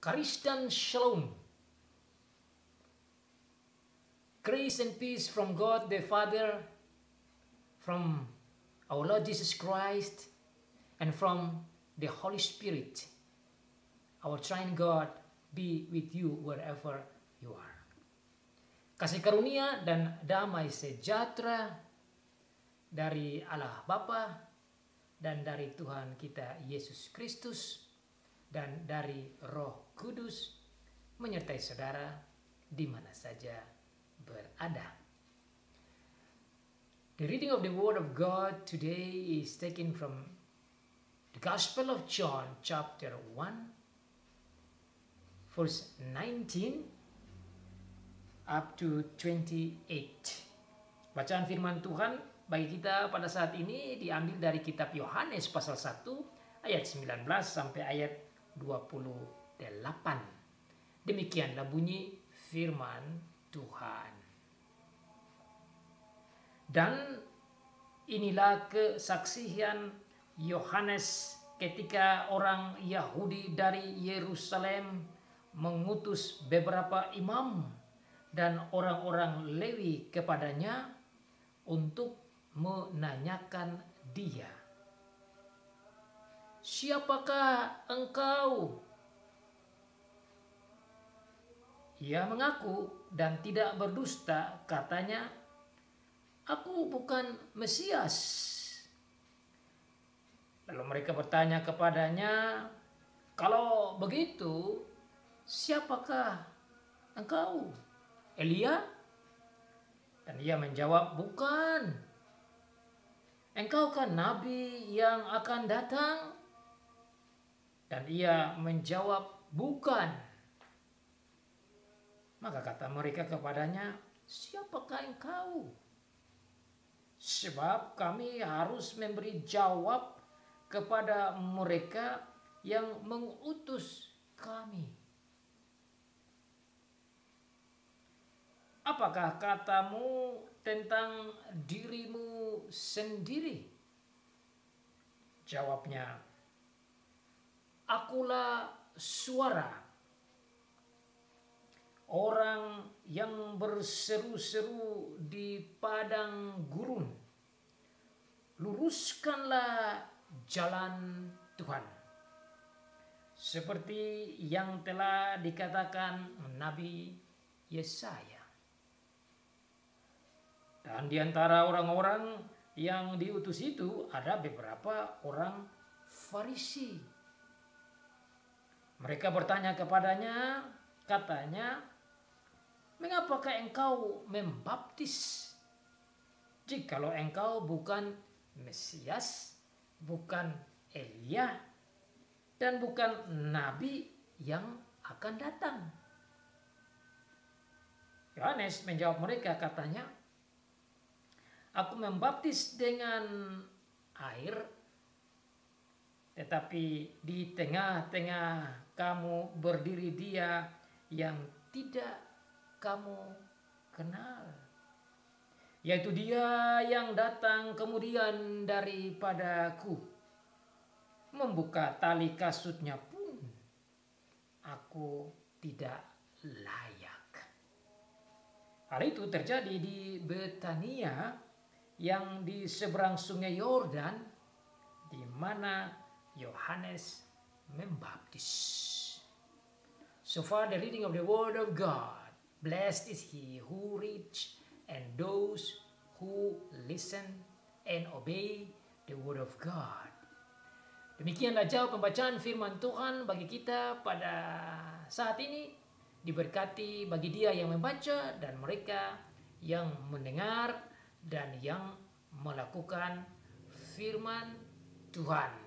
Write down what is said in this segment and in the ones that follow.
Charis dan Shalom. Grace and peace from God the Father, from our Lord Jesus Christ, and from the Holy Spirit, our triune God, be with you wherever you are. Kasih karunia dan damai sejahtera dari Allah Bapa dan dari Tuhan kita Yesus Kristus dan dari Roh Kudus menyertai saudara di mana saja berada. The reading of the Word of God today is taken from the Gospel of John chapter 1 verse 19 up to 28. Bacaan firman Tuhan bagi kita pada saat ini diambil dari kitab Yohanes pasal 1 ayat 19 sampai ayat 28. Demikianlah bunyi firman Tuhan. Dan inilah kesaksian Yohanes ketika orang Yahudi dari Yerusalem mengutus beberapa imam dan orang-orang Lewi kepadanya untuk menanyakan dia, "Siapakah engkau?" Ia mengaku dan tidak berdusta, katanya, "Aku bukan Mesias." Lalu mereka bertanya kepadanya, "Kalau begitu, siapakah engkau? Elia?" Dan ia menjawab, "Bukan." "Engkau kan nabi yang akan datang?" Dan ia menjawab, "Bukan." Maka kata mereka kepadanya, "Siapakah engkau? Sebab kami harus memberi jawab kepada mereka yang mengutus kami. Apakah katamu tentang dirimu sendiri?" Jawabnya, "Akulah suara orang yang berseru-seru di padang gurun. Luruskanlah jalan Tuhan. Seperti yang telah dikatakan Nabi Yesaya." Dan di antara orang-orang yang diutus itu ada beberapa orang Farisi. Mereka bertanya kepadanya, katanya, "Mengapakah engkau membaptis? Jikalau engkau bukan Mesias, bukan Elia, dan bukan nabi yang akan datang." Yohanes menjawab mereka, katanya, "Aku membaptis dengan air, tetapi di tengah-tengah kamu berdiri Dia yang tidak kamu kenal, yaitu Dia yang datang kemudian daripadaku. Membuka tali kasutnya pun aku tidak layak." Hal itu terjadi di Betania yang di seberang sungai Yordan, di mana Yohanes membaptis. So far the reading of the Word of God. Blessed is he who reads and those who listen and obey the Word of God. Demikianlah jawab pembacaan firman Tuhan bagi kita pada saat ini. Diberkati bagi dia yang membaca dan mereka yang mendengar dan yang melakukan firman Tuhan.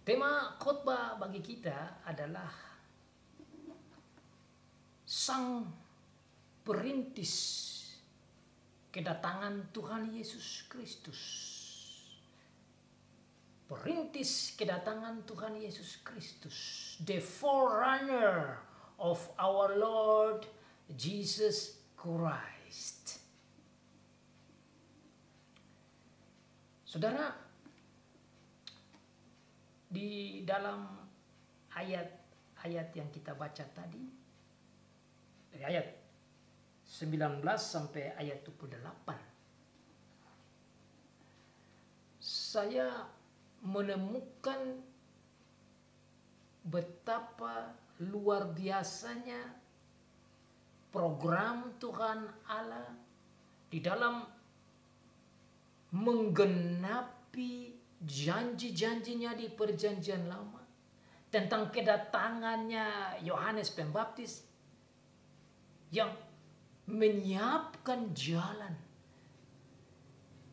Tema khotbah bagi kita adalah sang perintis kedatangan Tuhan Yesus Kristus. Perintis kedatangan Tuhan Yesus Kristus, the forerunner of our Lord Jesus Christ. Saudara, di dalam ayat-ayat yang kita baca tadi, dari ayat 19 sampai ayat 28, saya menemukan betapa luar biasanya program Tuhan Allah di dalam menggenapi janji-janjinya di Perjanjian Lama tentang kedatangannya Yohanes Pembaptis yang menyiapkan jalan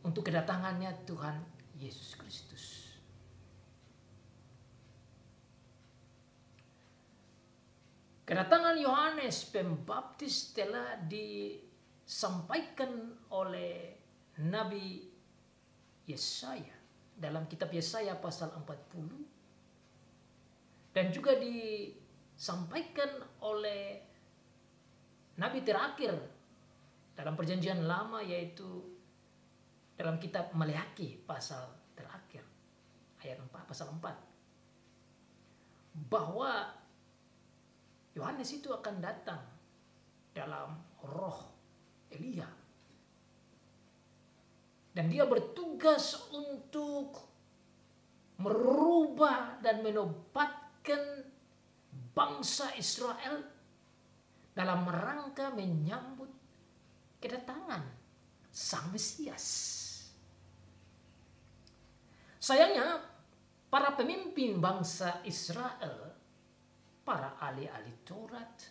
untuk kedatangannya Tuhan Yesus Kristus. Kedatangan Yohanes Pembaptis telah disampaikan oleh Nabi Yesaya dalam kitab Yesaya pasal 40, dan juga disampaikan oleh Nabi terakhir dalam Perjanjian Lama, yaitu dalam kitab Maleaki pasal terakhir ayat 4, pasal 4, bahwa Yohanes itu akan datang dalam roh Elia, dan dia bertugas untuk merubah dan menobatkan bangsa Israel dalam rangka menyambut kedatangan Sang Mesias. Sayangnya para pemimpin bangsa Israel, para ahli-ahli Taurat,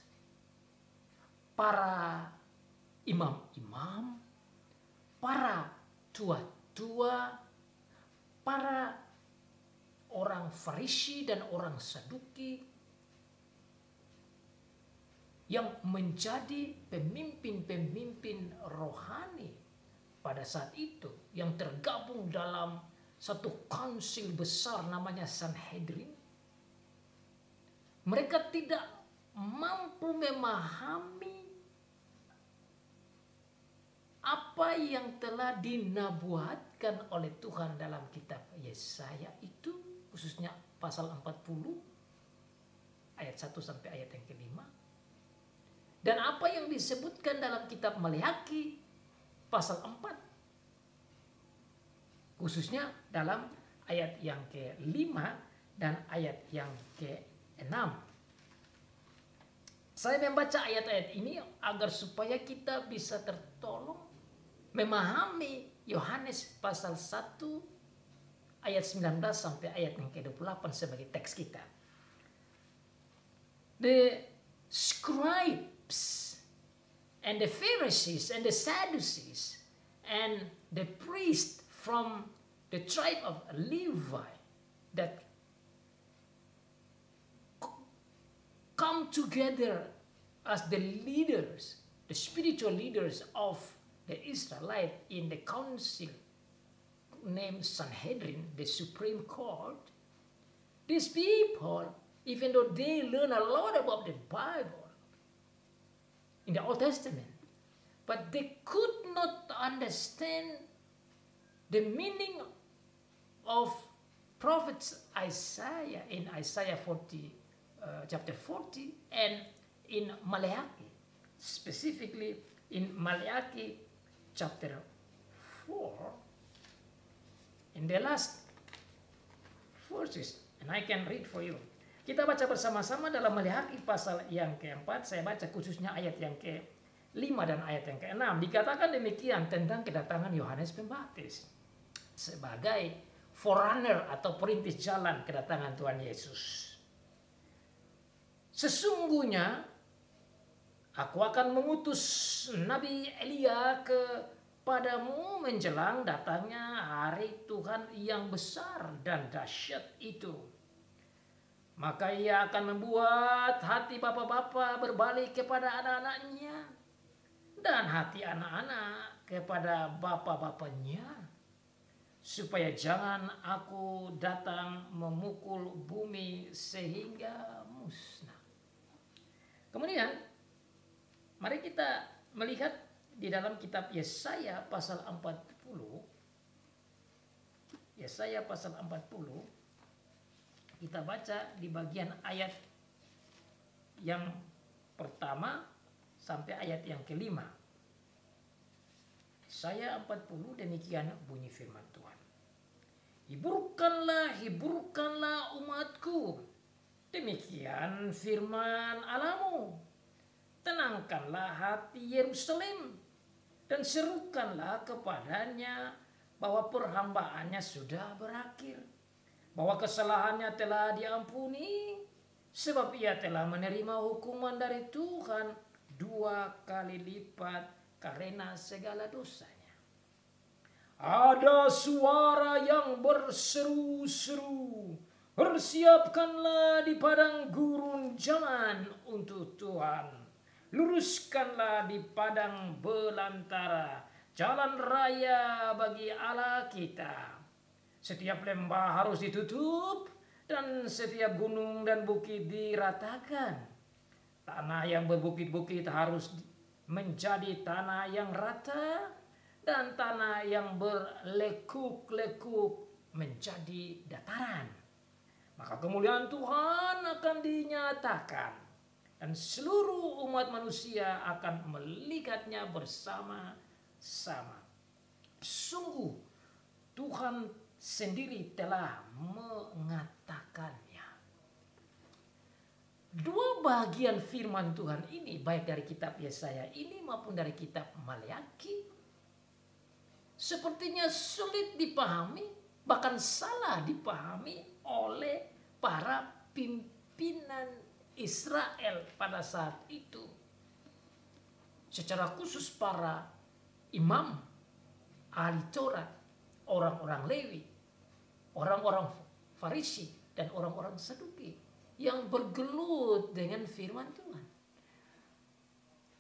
para imam-imam, para tua-tua, para orang Farisi dan orang Saduki yang menjadi pemimpin-pemimpin rohani pada saat itu, yang tergabung dalam satu konsil besar namanya Sanhedrin. Mereka tidak mampu memahami apa yang telah dinabuatkan oleh Tuhan dalam kitab Yesaya itu, khususnya pasal 40 ayat 1 sampai ayat yang kelima, dan apa yang disebutkan dalam kitab Maleaki pasal 4, khususnya dalam ayat yang ke-5 dan ayat yang ke-6. Saya membaca ayat-ayat ini agar supaya kita bisa tertolong memahami Yohanes pasal 1 ayat 19 sampai ayat yang ke-28 sebagai teks kita. The scribes and the Pharisees and the Sadducees and the priests from the tribe of Levi that come together as the leaders, the spiritual leaders of the Israelite in the council named Sanhedrin, the Supreme Court. These people, even though they learn a lot about the Bible in the Old Testament, but they could not understand the meaning of prophet Isaiah in Isaiah 40, chapter 40, and in Maleaki, specifically in Maleaki chapter 4, in the last verses, and I can read for you. Kita baca bersama-sama dalam Maleaki pasal yang keempat. Saya baca khususnya ayat yang ke-5 dan ayat yang ke-6. Dikatakan demikian tentang kedatangan Yohanes Pembaptis sebagai forerunner atau perintis jalan kedatangan Tuhan Yesus. Sesungguhnya aku akan mengutus Nabi Elia kepadamu menjelang datangnya hari Tuhan yang besar dan dahsyat itu. Maka ia akan membuat hati bapak-bapak berbalik kepada anak-anaknya, dan hati anak-anak kepada bapak-bapaknya, supaya jangan aku datang memukul bumi sehingga musnah. Kemudian mari kita melihat di dalam kitab Yesaya pasal 40. Yesaya pasal 40. Kita baca di bagian ayat yang pertama sampai ayat yang kelima. Yesaya 40 demikian bunyi firman Tuhan. Hiburkanlah, hiburkanlah umatku. Demikian firman Allahmu. Tenangkanlah hati Yerusalem dan serukanlah kepadanya bahwa perhambaannya sudah berakhir, bahwa kesalahannya telah diampuni, sebab ia telah menerima hukuman dari Tuhan 2 kali lipat karena segala dosanya. Ada suara yang berseru-seru, bersiapkanlah di padang gurun jalan untuk Tuhan. Luruskanlah di padang belantara jalan raya bagi Allah kita. Setiap lembah harus ditutup dan setiap gunung dan bukit diratakan. Tanah yang berbukit-bukit harus menjadi tanah yang rata dan tanah yang berlekuk-lekuk menjadi dataran. Maka kemuliaan Tuhan akan dinyatakan dan seluruh umat manusia akan melihatnya bersama-sama. Sungguh Tuhan sendiri telah mengatakannya. Dua bagian firman Tuhan ini, baik dari kitab Yesaya ini maupun dari kitab Maleakhi, sepertinya sulit dipahami, bahkan salah dipahami oleh para pimpinan Israel pada saat itu. Secara khusus para imam, ahli Taurat, orang-orang Lewi, orang-orang Farisi, dan orang-orang Saduki yang bergelut dengan firman Tuhan.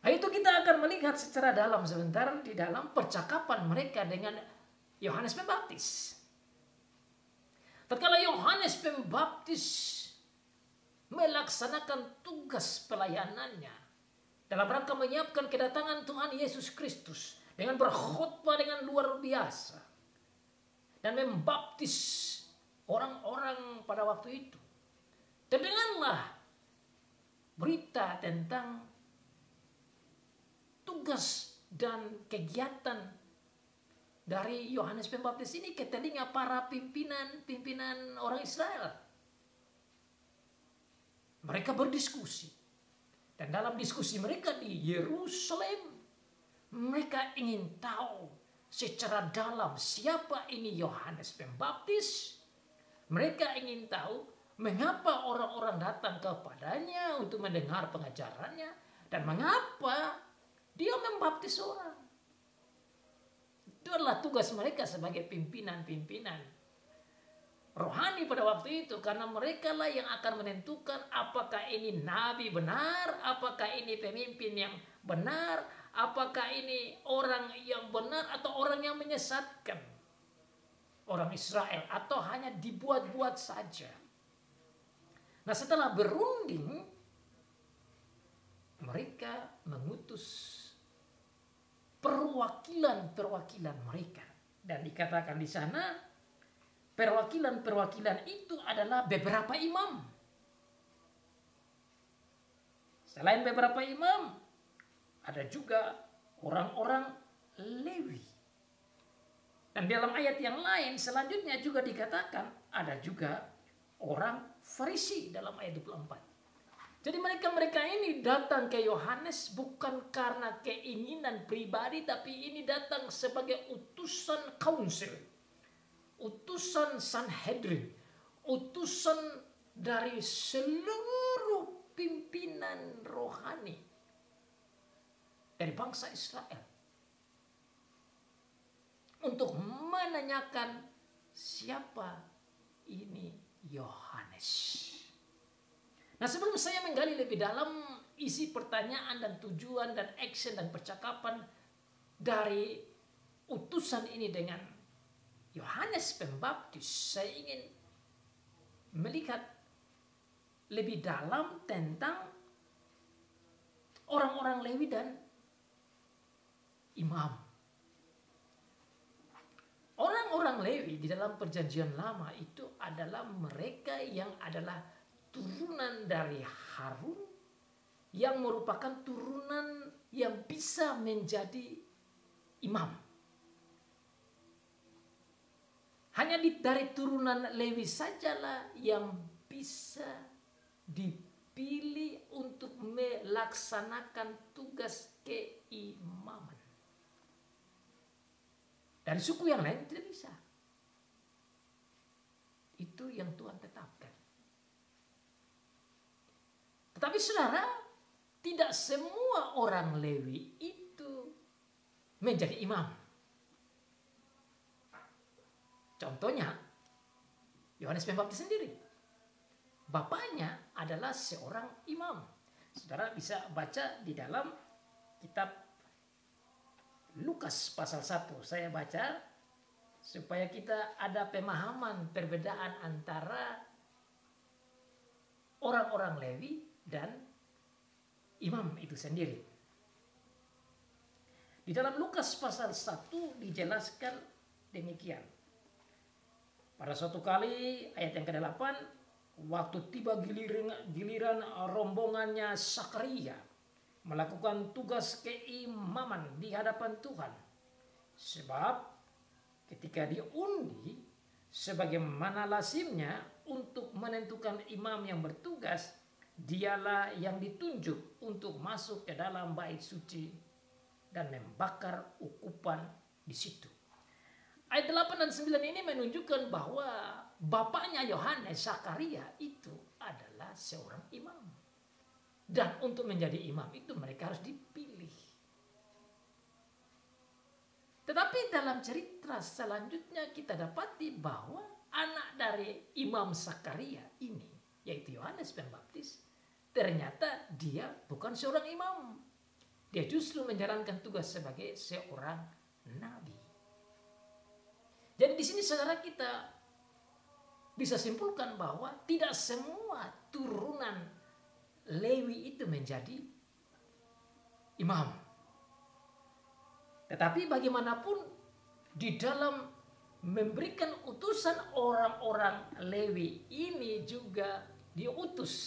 Nah, itu kita akan melihat secara dalam sebentar di dalam percakapan mereka dengan Yohanes Pembaptis. Tatkala Yohanes Pembaptis melaksanakan tugas pelayanannya dalam rangka menyiapkan kedatangan Tuhan Yesus Kristus dengan berkhotbah dengan luar biasa dan membaptis orang-orang pada waktu itu, terdengarlah berita tentang tugas dan kegiatan dari Yohanes Pembaptis ini ke telinga para pimpinan orang Israel. Mereka berdiskusi. Dan dalam diskusi mereka di Yerusalem, mereka ingin tahu secara dalam siapa ini Yohanes Pembaptis. Mereka ingin tahu mengapa orang-orang datang kepadanya untuk mendengar pengajarannya dan mengapa dia membaptis orang. Itu adalah tugas mereka sebagai pimpinan-pimpinan rohani pada waktu itu, karena mereka lah yang akan menentukan apakah ini nabi benar, apakah ini pemimpin yang benar, apakah ini orang yang benar atau orang yang menyesatkan orang Israel atau hanya dibuat-buat saja. Nah, setelah berunding, mereka mengutus perwakilan mereka, dan dikatakan di sana perwakilan itu adalah beberapa imam. Selain beberapa imam, ada juga orang-orang Lewi. Dan dalam ayat yang lain selanjutnya juga dikatakan ada juga orang Farisi dalam ayat 24. Jadi mereka ini datang ke Yohanes bukan karena keinginan pribadi, tapi ini datang sebagai utusan council, utusan Sanhedrin, utusan dari seluruh pimpinan rohani dari bangsa Israel untuk menanyakan siapa ini Yohanes. Nah, sebelum saya menggali lebih dalam isi pertanyaan dan tujuan dan action dan percakapan dari utusan ini dengan Yohanes Pembaptis, saya ingin melihat lebih dalam tentang orang-orang Lewi dan imam. Orang-orang Lewi di dalam perjanjian lama itu adalah mereka yang adalah turunan dari Harun, yang merupakan turunan yang bisa menjadi imam. Hanya dari turunan Lewi sajalah yang bisa dipilih untuk melaksanakan tugas keimaman. Dari suku yang lain tidak bisa. Itu yang Tuhan tetapkan. Tetapi saudara, tidak semua orang Lewi itu menjadi imam. Contohnya, Yohanes Pembaptis sendiri. Bapaknya adalah seorang imam. Saudara bisa baca di dalam kitab Lukas pasal 1. Saya baca supaya kita ada pemahaman perbedaan antara orang-orang Lewi dan imam itu sendiri. Di dalam Lukas pasal 1 dijelaskan demikian. Pada suatu kali, ayat yang ke-8, waktu tiba giliran rombongannya Sakaria melakukan tugas keimaman di hadapan Tuhan. Sebab ketika diundi, sebagaimana lazimnya untuk menentukan imam yang bertugas, dialah yang ditunjuk untuk masuk ke dalam bait suci dan membakar ukupan di situ. Ayat 8 dan 9 ini menunjukkan bahwa bapaknya Yohanes, Sakaria, itu adalah seorang imam. Dan untuk menjadi imam itu mereka harus dipilih. Tetapi dalam cerita selanjutnya kita dapati bahwa anak dari Imam Sakaria ini, yaitu Yohanes Pembaptis, ternyata dia bukan seorang imam. Dia justru menjalankan tugas sebagai seorang nabi. Jadi di sini saudara kita bisa simpulkan bahwa tidak semua turunan Lewi itu menjadi imam. Tetapi bagaimanapun di dalam memberikan utusan orang-orang Lewi ini juga diutus.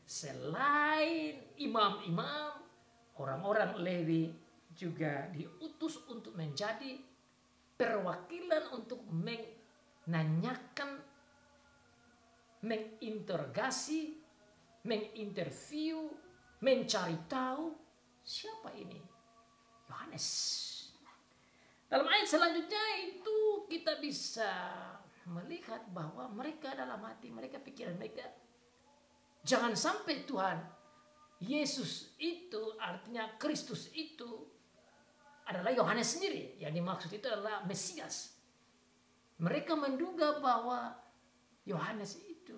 Selain imam-imam, orang-orang Lewi juga diutus untuk menjadi perwakilan untuk menanyakan, menginterogasi, menginterview, mencari tahu siapa ini Yohanes. Dalam ayat selanjutnya itu kita bisa melihat bahwa mereka dalam hati mereka, pikiran mereka, jangan sampai Tuhan Yesus itu, artinya Kristus itu adalah Yohanes sendiri. Yang dimaksud itu adalah Mesias. Mereka menduga bahwa Yohanes itu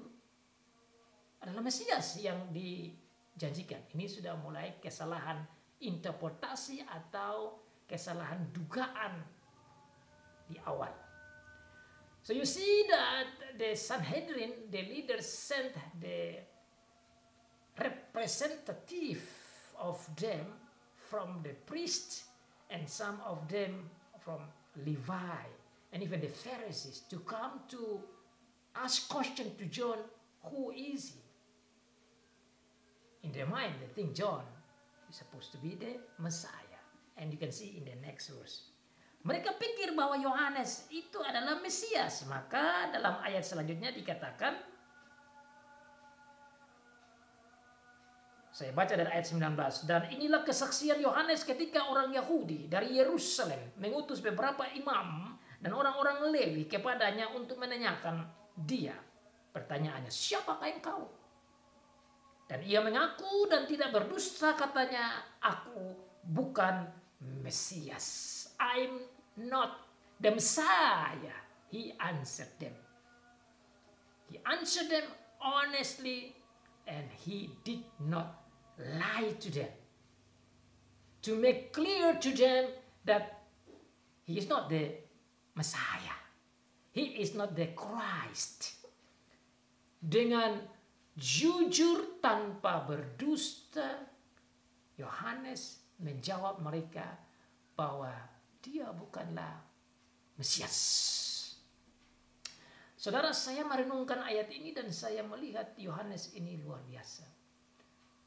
adalah Mesias yang dijanjikan. Ini sudah mulai kesalahan interpretasi atau kesalahan dugaan di awal. So you see that the Sanhedrin, the leaders, sent the representative of them from the priests and some of them from Levi and even the Pharisees to come to ask question to John, who is he? In their mind, they think John is supposed to be the Messiah. And you can see in the next verse. Mereka pikir bahwa Yohanes itu adalah Mesias. Maka dalam ayat selanjutnya dikatakan, saya baca dari ayat 19. Dan inilah kesaksian Yohanes ketika orang Yahudi dari Yerusalem mengutus beberapa imam dan orang-orang Lewi kepadanya untuk menanyakan dia. Pertanyaannya, siapakah engkau? Dan ia mengaku dan tidak berdusta, katanya, aku bukan Mesias. I'm not the Messiah. He answered them. He answered them honestly and he did not lie to them. To make clear to them that he is not the Messiah. He is not the Christ. Dengan jujur tanpa berdusta, Yohanes menjawab mereka bahwa dia bukanlah Mesias. Saudara, saya merenungkan ayat ini dan saya melihat Yohanes ini luar biasa.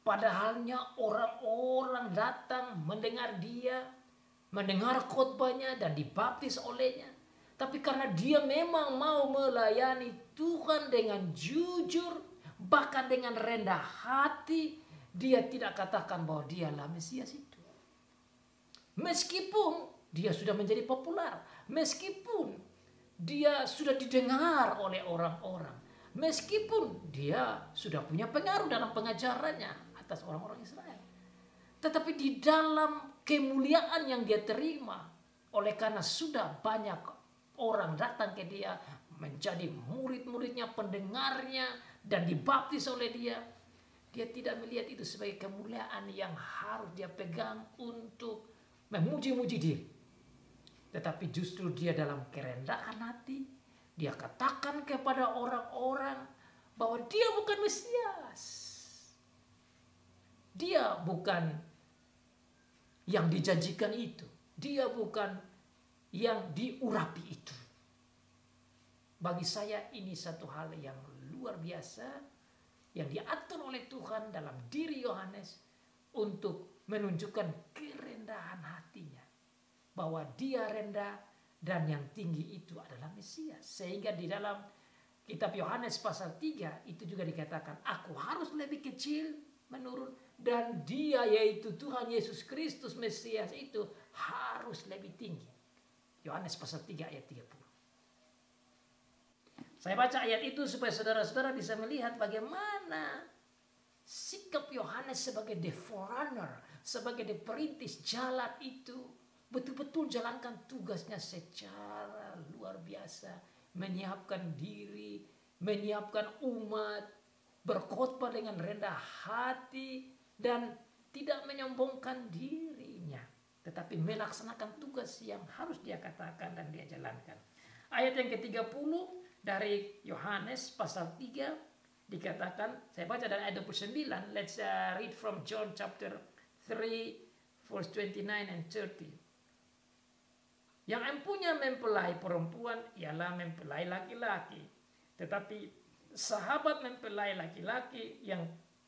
Padahalnya orang-orang datang mendengar dia, mendengar khotbahnya dan dibaptis olehnya. Tapi karena dia memang mau melayani Tuhan dengan jujur, bahkan dengan rendah hati, dia tidak katakan bahwa dialah Mesias itu. Meskipun dia sudah menjadi populer, meskipun dia sudah didengar oleh orang-orang, meskipun dia sudah punya pengaruh dalam pengajarannya atas orang-orang Israel. Tetapi di dalam kemuliaan yang dia terima, oleh karena sudah banyak orang datang ke dia, menjadi murid-muridnya, pendengarnya, dan dibaptis oleh dia, dia tidak melihat itu sebagai kemuliaan yang harus dia pegang untuk memuji-muji diri. Tetapi justru dia dalam kerendahan hati, dia katakan kepada orang-orang bahwa dia bukan Mesias. Dia bukan yang dijanjikan itu. Dia bukan yang diurapi itu. Bagi saya ini satu hal yang luar biasa yang diatur oleh Tuhan dalam diri Yohanes untuk menunjukkan kerendahan hatinya. Bahwa dia rendah dan yang tinggi itu adalah Mesias. Sehingga di dalam kitab Yohanes pasal 3 itu juga dikatakan, aku harus lebih kecil menurun dan dia yaitu Tuhan Yesus Kristus Mesias itu harus lebih tinggi. Yohanes pasal 3 ayat 30. Saya baca ayat itu supaya saudara-saudara bisa melihat bagaimana sikap Yohanes sebagai the forerunner, sebagai the perintis jalan itu, betul-betul jalankan tugasnya secara luar biasa. Menyiapkan diri, menyiapkan umat, berkhotbah dengan rendah hati, dan tidak menyombongkan dirinya. Tetapi melaksanakan tugas yang harus dia katakan dan dia jalankan. Ayat yang ke-30 dari Yohanes pasal 3 dikatakan, saya baca dari ayat 29. Let's read from John chapter 3 verse 29 and 30. Yang empunya mempelai perempuan ialah mempelai laki-laki. Tetapi sahabat mempelai laki-laki yang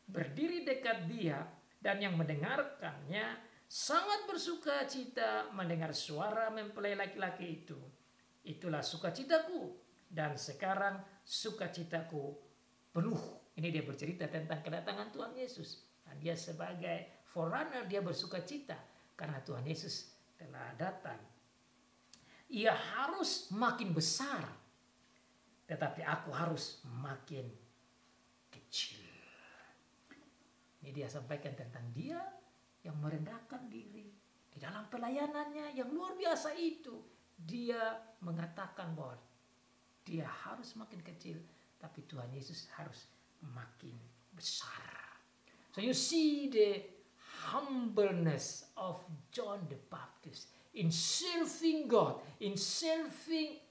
berdiri dekat dia dan yang mendengarkannya sangat bersuka cita mendengar suara mempelai laki-laki itu. Itulah sukacitaku. Dan sekarang sukacitaku penuh. Ini dia bercerita tentang kedatangan Tuhan Yesus. Dan dia sebagai forerunner, dia bersuka cita karena Tuhan Yesus telah datang. Ia harus makin besar, tetapi aku harus makin kecil. Ini dia sampaikan tentang dia yang merendahkan diri. Di dalam pelayanannya yang luar biasa itu, dia mengatakan bahwa dia harus makin kecil, tapi Tuhan Yesus harus makin besar. So you see the humbleness of John the Baptist in serving God, in serving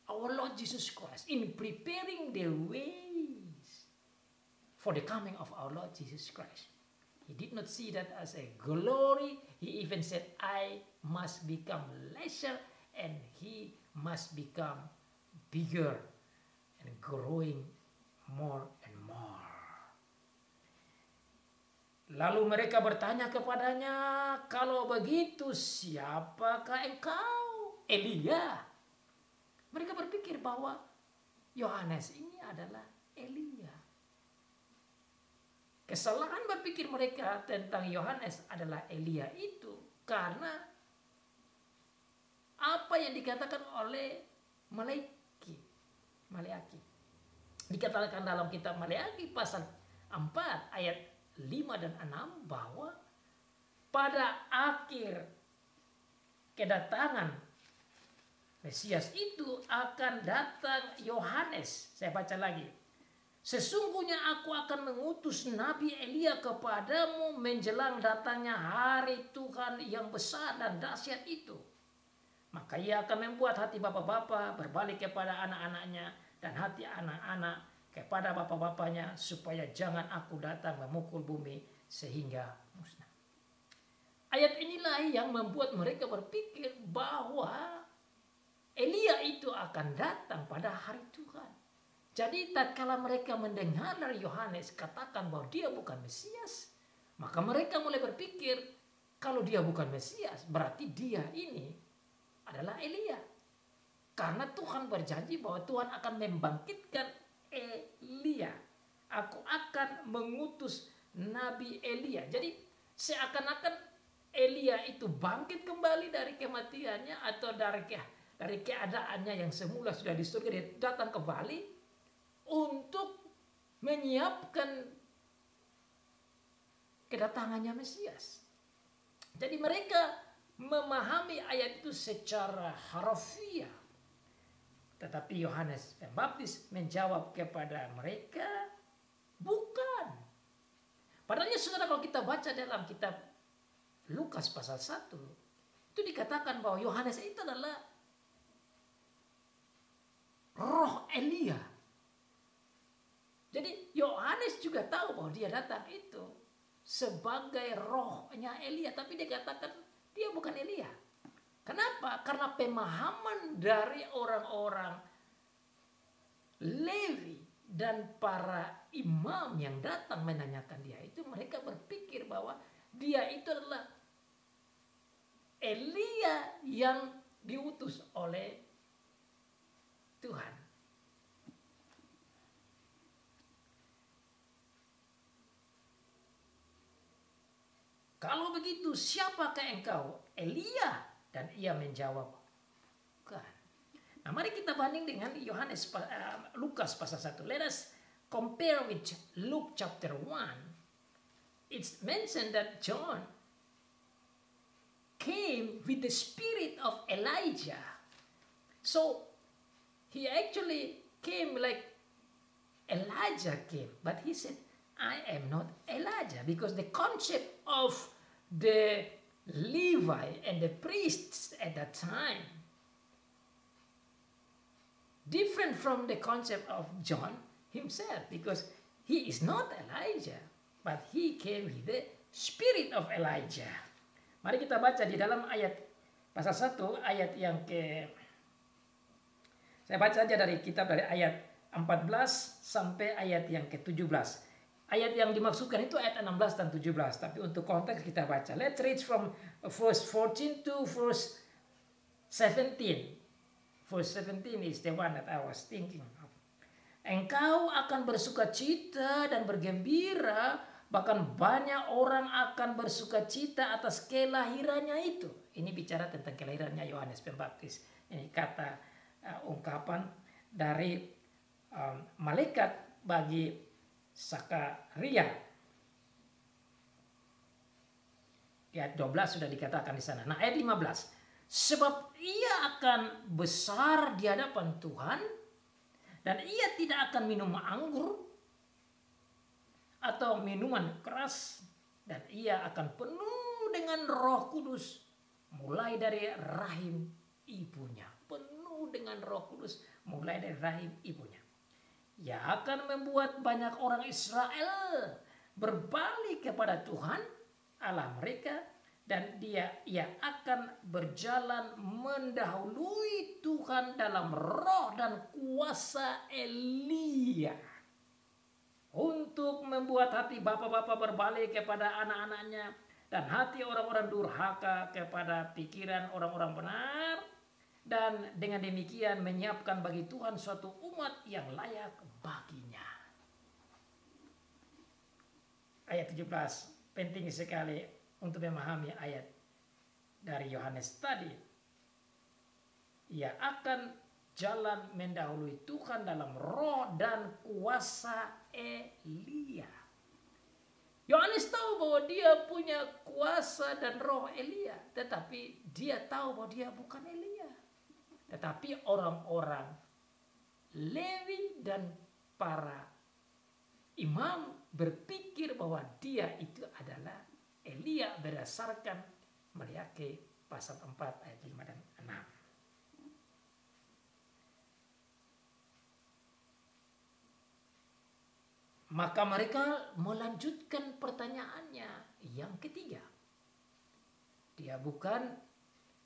our Lord Jesus Christ, in preparing the ways for the coming of our Lord Jesus Christ. He did not see that as a glory. He even said, I must become lesser and he must become bigger and growing more and more. Lalu mereka bertanya kepadanya, kalau begitu siapakah engkau? Elia. Mereka berpikir bahwa Yohanes ini adalah Elia. Kesalahan berpikir mereka tentang Yohanes adalah Elia itu karena apa yang dikatakan oleh Maleaki. Dikatakan dalam kitab Maleaki pasal 4 ayat 5 dan 6 bahwa pada akhir kedatangan Mesias itu akan datang Yohanes. Saya baca lagi. Sesungguhnya aku akan mengutus Nabi Elia kepadamu menjelang datangnya hari Tuhan yang besar dan dahsyat itu. Maka ia akan membuat hati bapak-bapak berbalik kepada anak-anaknya dan hati anak-anak kepada bapak-bapaknya supaya jangan aku datang memukul bumi sehingga musnah. Ayat inilah yang membuat mereka berpikir bahwa Elia itu akan datang pada hari Tuhan. Jadi tatkala mereka mendengar dari Yohanes katakan bahwa dia bukan Mesias, maka mereka mulai berpikir kalau dia bukan Mesias berarti dia ini adalah Elia. Karena Tuhan berjanji bahwa Tuhan akan membangkitkan Elia. Aku akan mengutus Nabi Elia. Jadi seakan-akan Elia itu bangkit kembali dari kematiannya atau dari keadaannya yang semula sudah di surga, dia datang kembali untuk menyiapkan kedatangannya Mesias. Jadi mereka memahami ayat itu secara harfiah. Tetapi Yohanes Pembaptis menjawab kepada mereka, bukan. Padahal saudara, kalau kita baca dalam kitab Lukas pasal 1, itu dikatakan bahwa Yohanes itu adalah roh Elia. Jadi Yohanes juga tahu bahwa dia datang itu sebagai rohnya Elia. Tapi dia katakan dia bukan Elia. Kenapa? Karena pemahaman dari orang-orang Lewi dan para imam yang datang menanyakan dia itu, mereka berpikir bahwa dia itu adalah Elia yang diutus oleh Tuhan. Kalau begitu, siapakah engkau? Elia. Dan ia menjawab, bukan. Nah, mari kita banding dengan Lukas pasal 1. Let us compare with Luke chapter 1. It's mentioned that John came with the spirit of Elijah. So he actually came like Elijah came. But he said, I am not Elijah. Because the concept of the Levi and the priests at that time different from the concept of John himself, because he is not Elijah, but he came with the spirit of Elijah. Mari kita baca di dalam ayat pasal 1 ayat yang saya baca aja dari kitab dari ayat 14 sampai ayat yang ke-17. Ayat yang dimaksudkan itu ayat 16 dan 17. Tapi untuk konteks kita baca. Let's read from verse 14 to verse 17. Verse 17 is the one that I was thinking of. Engkau akan bersukacita dan bergembira, bahkan banyak orang akan bersukacita atas kelahirannya itu. Ini bicara tentang kelahirannya Yohanes Pembaptis. Ini kata ungkapan dari malaikat bagi Sakaria. Ayat 12 sudah dikatakan di sana. Nah, ayat 15. Sebab ia akan besar di hadapan Tuhan dan ia tidak akan minum anggur atau minuman keras, dan ia akan penuh dengan Roh Kudus mulai dari rahim ibunya. Penuh dengan Roh Kudus mulai dari rahim ibunya. Ia akan membuat banyak orang Israel berbalik kepada Tuhan Allah mereka, dan ia akan berjalan mendahului Tuhan dalam roh dan kuasa Elia, untuk membuat hati bapa-bapa berbalik kepada anak-anaknya dan hati orang-orang durhaka kepada pikiran orang-orang benar, dan dengan demikian menyiapkan bagi Tuhan suatu umat yang layak baginya. Ayat 17 penting sekali untuk memahami ayat dari Yohanes tadi. Ia akan jalan mendahului Tuhan dalam roh dan kuasa Elia. Yohanes tahu bahwa dia punya kuasa dan roh Elia, tetapi dia tahu bahwa dia bukan Elia. Tetapi orang-orang Lewi dan para imam berpikir bahwa dia itu adalah Elia berdasarkan Maliaki pasal 4 ayat 5 dan 6. Maka mereka melanjutkan pertanyaannya yang ketiga. Dia bukan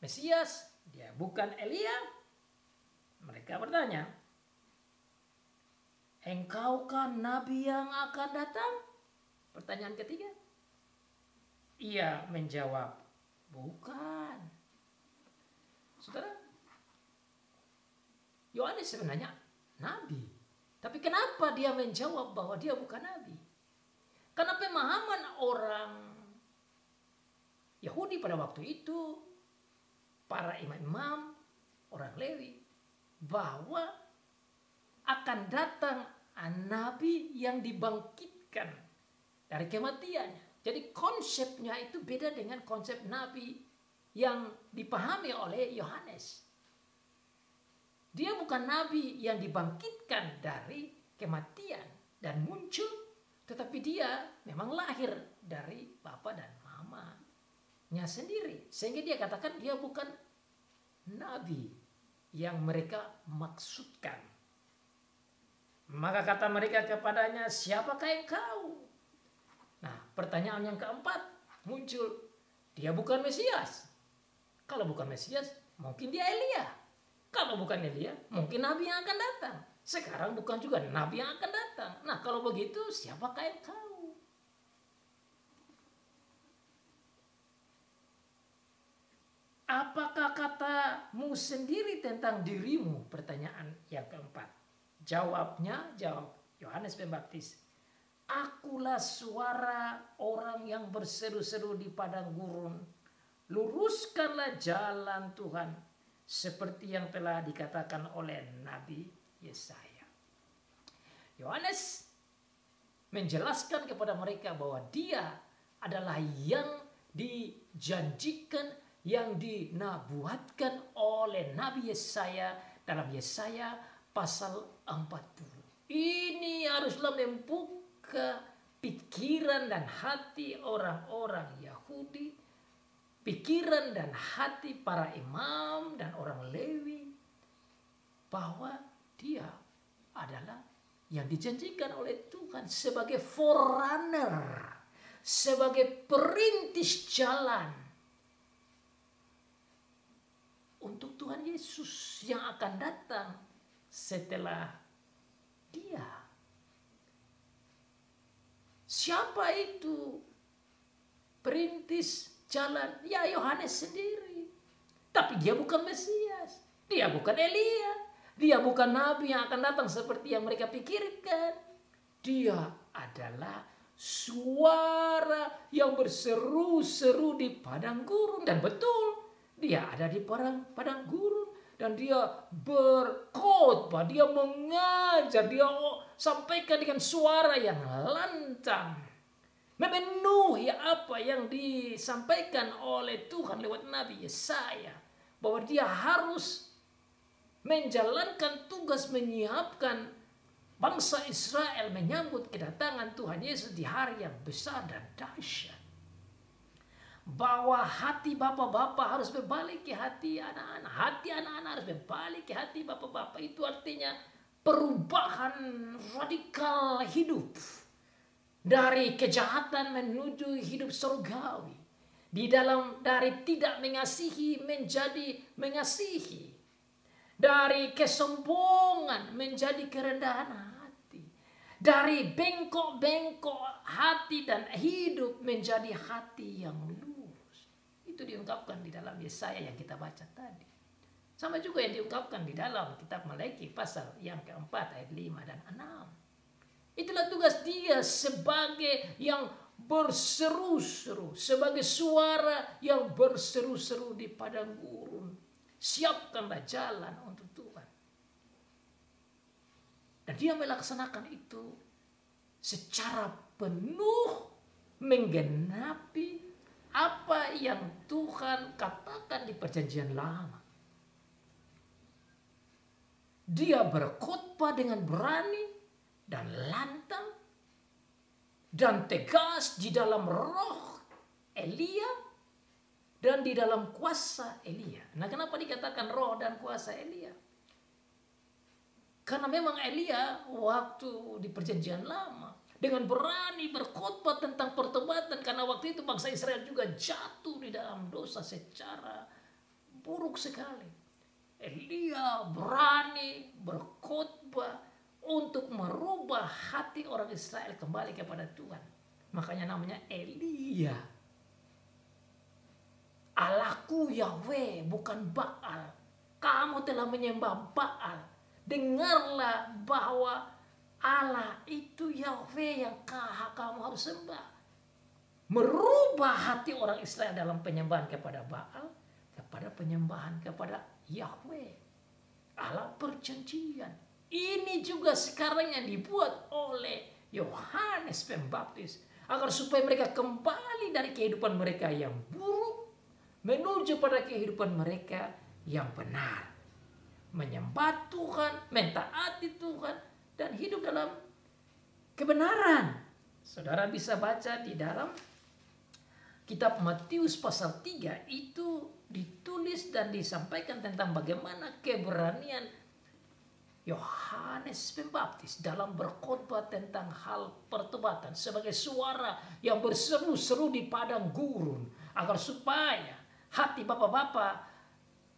Mesias, dia bukan Elia, Mereka bertanya, engkaukah nabi yang akan datang? Pertanyaan ketiga. Ia menjawab, bukan. Saudara, Yohanes sebenarnya nabi. Tapi kenapa dia menjawab bahwa dia bukan nabi? Karena pemahaman orang Yahudi pada waktu itu, para imam-imam, orang Lewi, bahwa akan datang nabi yang dibangkitkan dari kematiannya. Jadi konsepnya itu beda dengan konsep nabi yang dipahami oleh Yohanes. Dia bukan nabi yang dibangkitkan dari kematian dan muncul, tetapi dia memang lahir dari bapa dan mamanya sendiri. Sehingga dia katakan dia bukan nabi yang mereka maksudkan. Maka kata mereka kepadanya, siapakah engkau? Nah, pertanyaan yang keempat muncul, dia bukan Mesias. Kalau bukan Mesias, mungkin dia Elia. Kalau bukan Elia, mungkin nabi yang akan datang. Sekarang bukan juga nabi yang akan datang. Nah, kalau begitu, siapakah engkau? Apakah katamu sendiri tentang dirimu? Pertanyaan yang keempat. Jawab Yohanes Pembaptis. Akulah suara orang yang berseru-seru di padang gurun. Luruskanlah jalan Tuhan, seperti yang telah dikatakan oleh Nabi Yesaya. Yohanes menjelaskan kepada mereka bahwa dia adalah yang dijanjikan, yang dinabuatkan oleh Nabi Yesaya dalam Yesaya pasal 40. Ini haruslah membuka pikiran dan hati orang-orang Yahudi, pikiran dan hati para imam dan orang Lewi, bahwa dia adalah yang dijanjikan oleh Tuhan sebagai forerunner, sebagai perintis jalan untuk Tuhan Yesus yang akan datang setelah dia. Siapa itu perintis jalan? Ya, Yohanes sendiri. Tapi dia bukan Mesias. Dia bukan Elia. Dia bukan nabi yang akan datang seperti yang mereka pikirkan. Dia adalah suara yang berseru-seru di padang gurun. Dan betul, dia ada di padang gurun. Dan dia berkhotbah, dia mengajar, dia sampaikan dengan suara yang lantang, memenuhi apa yang disampaikan oleh Tuhan lewat Nabi Yesaya, bahwa dia harus menjalankan tugas menyiapkan bangsa Israel menyambut kedatangan Tuhan Yesus di hari yang besar dan dahsyat. Bahwa hati bapak-bapak harus berbalik ke hati anak-anak. Hati anak-anak harus berbalik ke hati bapak-bapak. Itu artinya perubahan radikal hidup. Dari kejahatan menuju hidup surgawi. Dari tidak mengasihi menjadi mengasihi. Dari kesombongan menjadi kerendahan hati. Dari bengkok-bengkok hati dan hidup menjadi hati yang lurus. Itu diungkapkan di dalam Yesaya yang kita baca tadi. Sama juga yang diungkapkan di dalam kitab Maleakhi pasal yang keempat ayat 5 dan 6. Itulah tugas dia sebagai yang berseru-seru, sebagai suara yang berseru-seru di padang gurun. Siapkanlah jalan untuk Tuhan. Dan dia melaksanakan itu secara penuh menggenapi apa yang Tuhan katakan di Perjanjian Lama. Dia berkhotbah dengan berani dan lantang dan tegas di dalam roh Elia dan di dalam kuasa Elia. Nah, kenapa dikatakan roh dan kuasa Elia? Karena memang Elia waktu di Perjanjian Lama dengan berani berkhotbah tentang pertobatan, karena waktu itu bangsa Israel juga jatuh di dalam dosa secara buruk sekali. Elia berani berkhotbah untuk merubah hati orang Israel kembali kepada Tuhan. Makanya namanya Elia. Allahku Yahweh, bukan Baal. Kamu telah menyembah Baal. Dengarlah bahwa Allah itu Yahweh yang kamu harus sembah. Merubah hati orang Israel dalam penyembahan kepada Baal kepada penyembahan kepada Yahweh, Allah perjanjian. Ini juga sekarang yang dibuat oleh Yohanes Pembaptis agar supaya mereka kembali dari kehidupan mereka yang buruk menuju pada kehidupan mereka yang benar, menyembah Tuhan, mentaati Tuhan, dan hidup dalam kebenaran. Saudara bisa baca di dalam kitab Matius pasal 3, itu ditulis dan disampaikan tentang bagaimana keberanian Yohanes Pembaptis dalam berkhotbah tentang hal pertobatan sebagai suara yang berseru-seru di padang gurun agar supaya hati bapak-bapak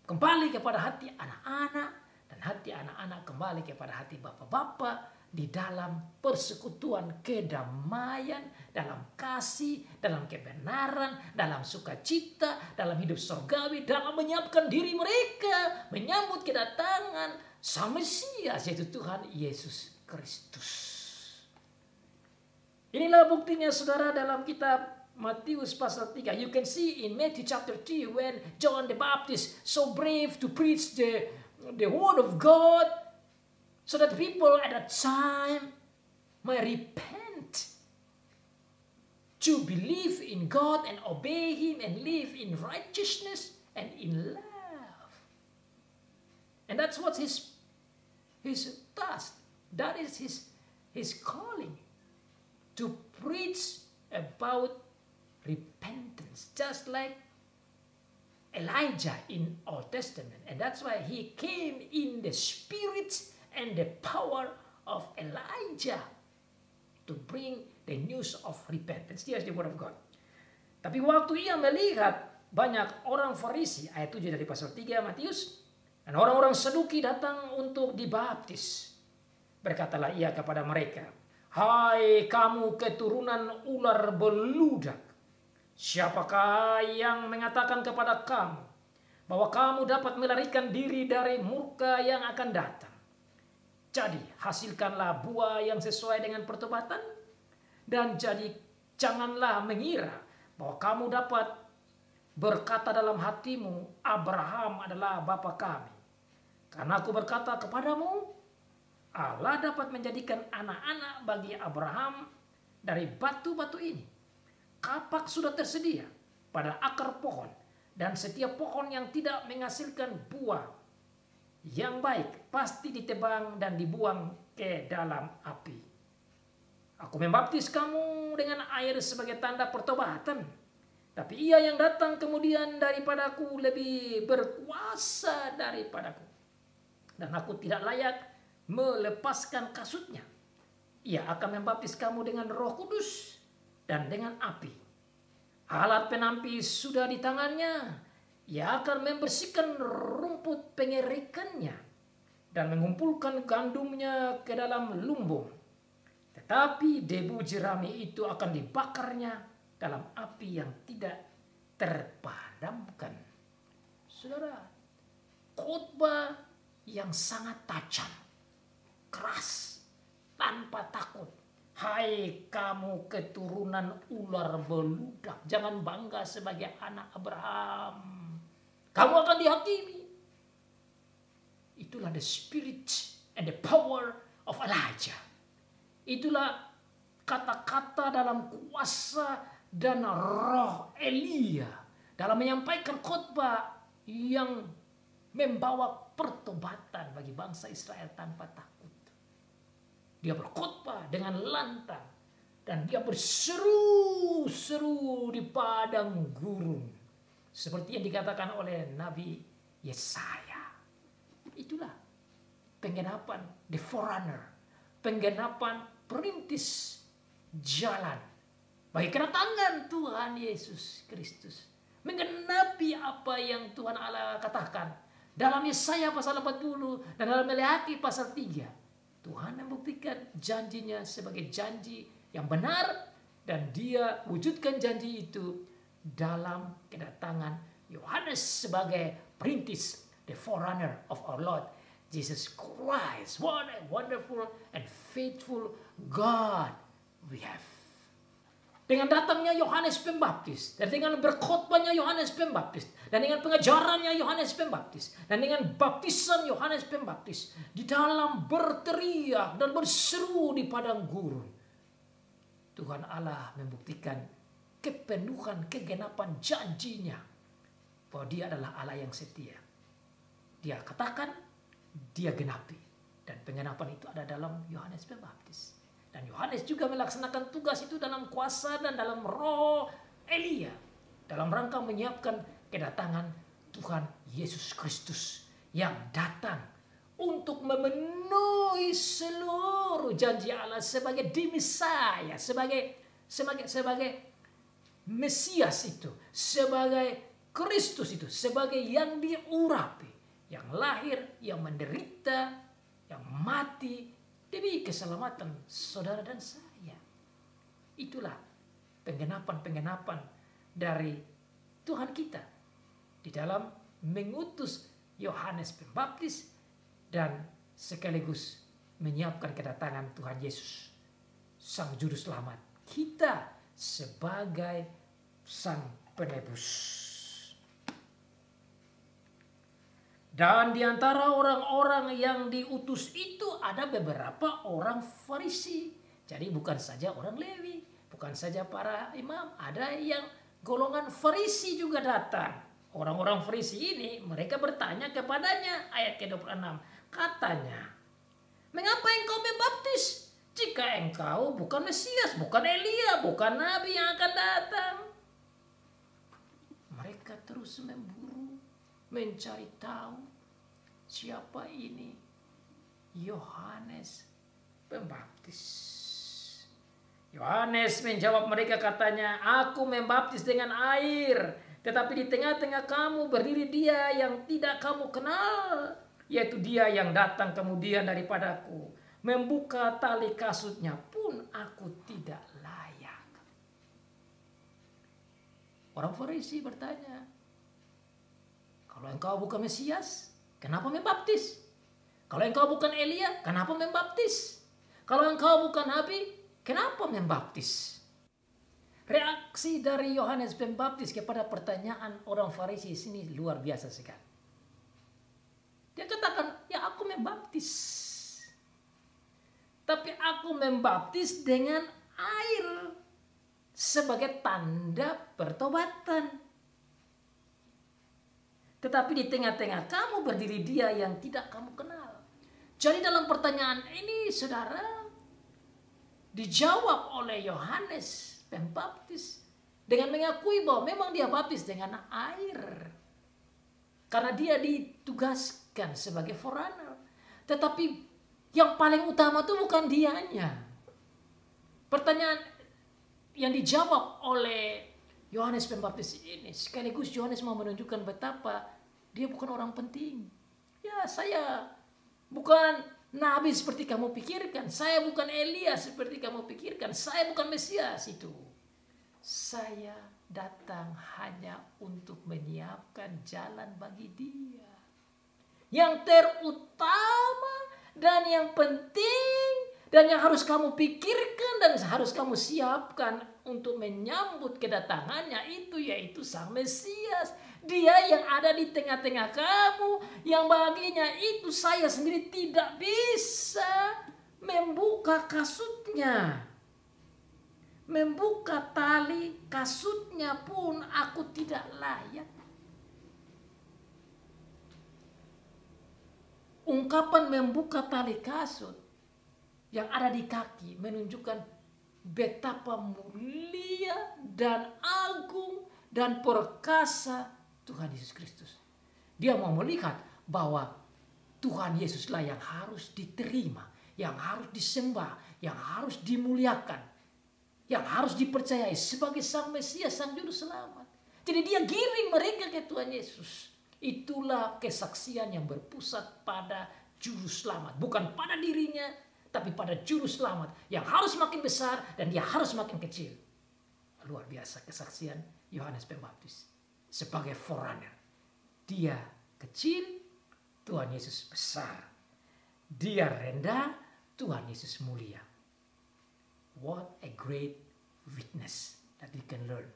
kembali kepada hati anak-anak dan hati anak-anak kembali kepada hati bapak-bapak di dalam persekutuan kedamaian, dalam kasih, dalam kebenaran, dalam sukacita, dalam hidup surgawi, dalam menyiapkan diri mereka menyambut kedatangan Sang Mesias, yaitu Tuhan Yesus Kristus. Inilah buktinya saudara dalam kitab Matius pasal 3. You can see in Matthew chapter 3 when John the Baptist so brave to preach the word of God, so that people at that time may repent, to believe in God and obey Him and live in righteousness and in love. And that's what his task. That is his calling, to preach about repentance, just like Elijah in Old Testament. And that's why he came in the spirit and the power of Elijah to bring the news of repentance. Here's the word of God. Tapi waktu ia melihat banyak orang Farisi, ayat 7 dari pasal 3 Matius, dan orang-orang Saduki datang untuk dibaptis, berkatalah ia kepada mereka, "Hai kamu keturunan ular beludak, siapakah yang mengatakan kepada kamu bahwa kamu dapat melarikan diri dari murka yang akan datang? Jadi hasilkanlah buah yang sesuai dengan pertobatan, dan jadi janganlah mengira bahwa kamu dapat berkata dalam hatimu, Abraham adalah bapa kami. Karena aku berkata kepadamu, Allah dapat menjadikan anak-anak bagi Abraham dari batu-batu ini. Kapak sudah tersedia pada akar pohon, dan setiap pohon yang tidak menghasilkan buah yang baik pasti ditebang dan dibuang ke dalam api. Aku membaptis kamu dengan air sebagai tanda pertobatan, tapi ia yang datang kemudian daripadaku lebih berkuasa daripadaku, dan aku tidak layak melepaskan kasutnya. Ia akan membaptis kamu dengan Roh Kudus dan dengan api. Alat penampis sudah di tangannya. Ia akan membersihkan rumput pengerikannya dan mengumpulkan gandumnya ke dalam lumbung. Tetapi debu jerami itu akan dibakarnya dalam api yang tidak terpadamkan. Saudara, khotbah yang sangat tajam, keras, tanpa takut. Hai kamu keturunan ular beludak, jangan bangga sebagai anak Abraham. Kamu akan dihakimi. Itulah the spirit and the power of Elijah. Itulah kata-kata dalam kuasa dan roh Elia dalam menyampaikan khotbah yang membawa pertobatan bagi bangsa Israel tanpa takut. Dia berkhotbah dengan lantang dan dia berseru-seru di padang gurun. Seperti yang dikatakan oleh Nabi Yesaya. Itulah penggenapan, the forerunner, penggenapan perintis jalan bagi kedatangan Tuhan Yesus Kristus. Menggenapi apa yang Tuhan Allah katakan Dalam Yesaya pasal 40 dan dalam Maleakhi pasal 3, Tuhan membuktikan janjinya sebagai janji yang benar, dan dia wujudkan janji itu dalam kedatangan Yohanes sebagai perintis, the forerunner of our Lord Jesus Christ. What a wonderful and faithful God we have. Dengan datangnya Yohanes Pembaptis, dan dengan berkhotbahnya Yohanes Pembaptis, dan dengan pengajarannya Yohanes Pembaptis, dan dengan baptisan Yohanes Pembaptis, di dalam berteriak dan berseru di padang gurun, Tuhan Allah membuktikan kepenuhan kegenapan janjinya bahwa dia adalah Allah yang setia. Dia katakan, dia genapi, dan pengenapan itu ada dalam Yohanes Pembaptis. Dan Yohanes juga melaksanakan tugas itu dalam kuasa dan dalam roh Elia, dalam rangka menyiapkan kedatangan Tuhan Yesus Kristus yang datang untuk memenuhi seluruh janji Allah sebagai Mesaya, sebagai Mesias itu, sebagai Kristus itu, sebagai yang diurapi, yang lahir, yang menderita, yang mati demi keselamatan saudara dan saya. Itulah penggenapan-penggenapan dari Tuhan kita di dalam mengutus Yohanes Pembaptis dan sekaligus menyiapkan kedatangan Tuhan Yesus, Sang Juru Selamat kita sebagai Sang Penebus. Dan di antara orang-orang yang diutus itu ada beberapa orang Farisi. Jadi bukan saja orang Lewi, bukan saja para imam, ada yang golongan Farisi juga datang. Orang-orang Farisi ini mereka bertanya kepadanya, ayat ke-26. Katanya, "Mengapa engkau membaptis jika engkau bukan Mesias, bukan Elia, bukan Nabi yang akan datang?" Mereka terus memburu, mencari tahu siapa ini Yohanes Pembaptis. Yohanes menjawab mereka, katanya, "Aku membaptis dengan air, tetapi di tengah-tengah kamu berdiri dia yang tidak kamu kenal, yaitu dia yang datang kemudian daripadaku. Membuka tali kasutnya pun aku tidak layak." Orang Farisi bertanya, "Kalau engkau bukan Mesias, kenapa membaptis? Kalau engkau bukan Elia, kenapa membaptis? Kalau engkau bukan Nabi, kenapa membaptis?" Reaksi dari Yohanes Pembaptis kepada pertanyaan orang Farisi sini luar biasa sekali. Dia katakan, "Ya, aku membaptis. Tapi aku membaptis dengan air sebagai tanda pertobatan. Tetapi di tengah-tengah kamu berdiri dia yang tidak kamu kenal." Jadi dalam pertanyaan ini, saudara, dijawab oleh Yohanes Pembaptis dengan mengakui bahwa memang dia baptis dengan air. Karena dia ditugaskan sebagai forerunner. Tetapi yang paling utama itu bukan dianya. Pertanyaan yang dijawab oleh Yohanes Pembaptis ini sekaligus Yohanes mau menunjukkan betapa dia bukan orang penting. Ya, saya bukan Nabi seperti kamu pikirkan. Saya bukan Elia seperti kamu pikirkan. Saya bukan Mesias itu. Saya datang hanya untuk menyiapkan jalan bagi dia. Yang terutama dan yang penting dan yang harus kamu pikirkan dan harus kamu siapkan untuk menyambut kedatangannya itu yaitu Sang Mesias. Dia yang ada di tengah-tengah kamu, yang baginya itu saya sendiri tidak bisa membuka kasutnya. Membuka tali kasutnya pun aku tidak layak. Ungkapan membuka tali kasut yang ada di kaki menunjukkan betapa mulia dan agung dan perkasa Tuhan Yesus Kristus. Dia mau melihat bahwa Tuhan Yesuslah yang harus diterima, yang harus disembah, yang harus dimuliakan, yang harus dipercayai sebagai Sang Mesias, Sang Juru Selamat. Jadi dia giring mereka ke Tuhan Yesus. Itulah kesaksian yang berpusat pada juru selamat. Bukan pada dirinya, tapi pada juru selamat yang harus makin besar dan dia harus makin kecil. Luar biasa kesaksian Yohanes Pembaptis sebagai forerunner. Dia kecil, Tuhan Yesus besar. Dia rendah, Tuhan Yesus mulia. What a great witness that we can learn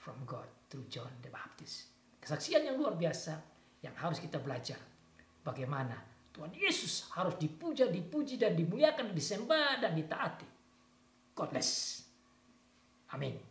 from God through John the Baptist. Kesaksian yang luar biasa yang harus kita belajar. Bagaimana Tuhan Yesus harus dipuja, dipuji, dan dimuliakan, disembah, dan ditaati. God bless. Amin.